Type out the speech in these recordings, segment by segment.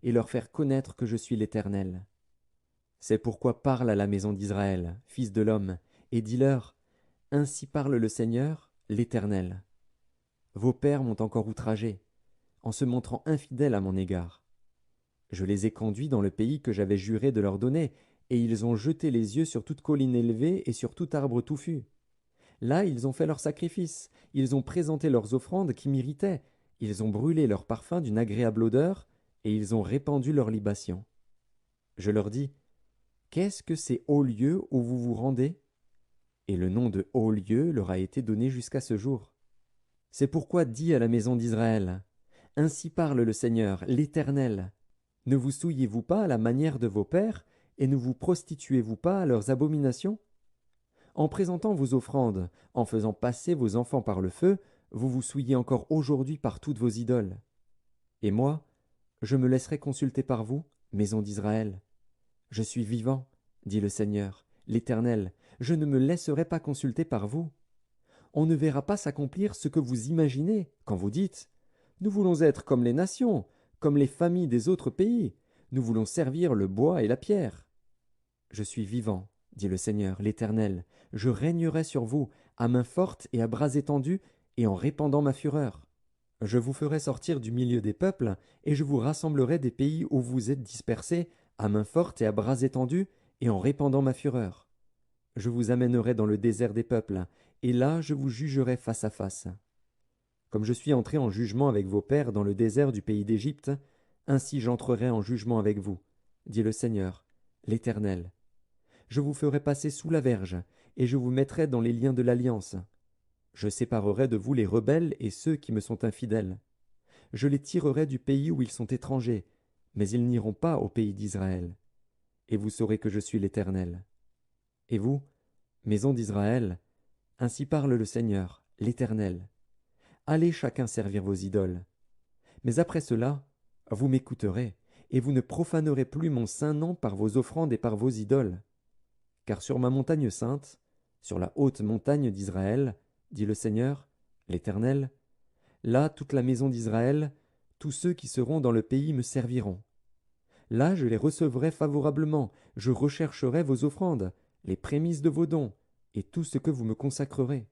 et leur faire connaître que je suis l'Éternel. C'est pourquoi parle à la maison d'Israël, fils de l'homme, et dis-leur, Ainsi parle le Seigneur, l'Éternel. Vos pères m'ont encore outragé, en se montrant infidèles à mon égard. Je les ai conduits dans le pays que j'avais juré de leur donner, et ils ont jeté les yeux sur toute colline élevée et sur tout arbre touffu. Là ils ont fait leurs sacrifices, ils ont présenté leurs offrandes qui m'irritaient, ils ont brûlé leurs parfums d'une agréable odeur, et ils ont répandu leurs libations. Je leur dis, Qu'est-ce que ces hauts lieux où vous vous rendez? Et le nom de hauts lieux leur a été donné jusqu'à ce jour. C'est pourquoi dis à la maison d'Israël, Ainsi parle le Seigneur, l'Éternel. Ne vous souillez-vous pas à la manière de vos pères, et ne vous prostituez-vous pas à leurs abominations? En présentant vos offrandes, en faisant passer vos enfants par le feu, vous vous souillez encore aujourd'hui par toutes vos idoles. Et moi, je me laisserai consulter par vous, maison d'Israël. Je suis vivant, dit le Seigneur, l'Éternel, je ne me laisserai pas consulter par vous. On ne verra pas s'accomplir ce que vous imaginez quand vous dites Nous voulons être comme les nations, comme les familles des autres pays, nous voulons servir le bois et la pierre. Je suis vivant, dit le Seigneur, l'Éternel, je régnerai sur vous, à main forte et à bras étendus, et en répandant ma fureur. Je vous ferai sortir du milieu des peuples, et je vous rassemblerai des pays où vous êtes dispersés, à main forte et à bras étendus, et en répandant ma fureur. Je vous amènerai dans le désert des peuples, et là je vous jugerai face à face. Comme je suis entré en jugement avec vos pères dans le désert du pays d'Égypte, ainsi j'entrerai en jugement avec vous, dit le Seigneur, l'Éternel. Je vous ferai passer sous la verge, et je vous mettrai dans les liens de l'alliance. Je séparerai de vous les rebelles et ceux qui me sont infidèles. Je les tirerai du pays où ils sont étrangers, mais ils n'iront pas au pays d'Israël. Et vous saurez que je suis l'Éternel. Et vous, maison d'Israël, ainsi parle le Seigneur, l'Éternel. Allez chacun servir vos idoles. Mais après cela, vous m'écouterez, et vous ne profanerez plus mon saint nom par vos offrandes et par vos idoles. Car sur ma montagne sainte, sur la haute montagne d'Israël, dit le Seigneur, l'Éternel, là toute la maison d'Israël, tous ceux qui seront dans le pays me serviront. Là je les recevrai favorablement, je rechercherai vos offrandes, les prémices de vos dons, et tout ce que vous me consacrerez.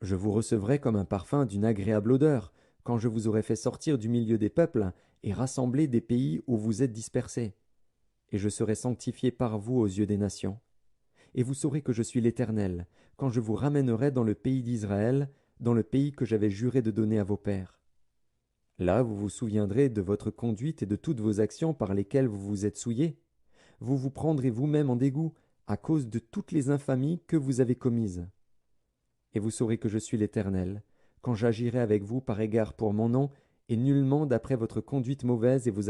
Je vous recevrai comme un parfum d'une agréable odeur, quand je vous aurai fait sortir du milieu des peuples et rassembler des pays où vous êtes dispersés. Et je serai sanctifié par vous aux yeux des nations. Et vous saurez que je suis l'Éternel, quand je vous ramènerai dans le pays d'Israël, dans le pays que j'avais juré de donner à vos pères. Là vous vous souviendrez de votre conduite et de toutes vos actions par lesquelles vous vous êtes souillés. Vous vous prendrez vous-même en dégoût à cause de toutes les infamies que vous avez commises. Et vous saurez que je suis l'Éternel, quand j'agirai avec vous par égard pour mon nom, et nullement d'après votre conduite mauvaise et vos actions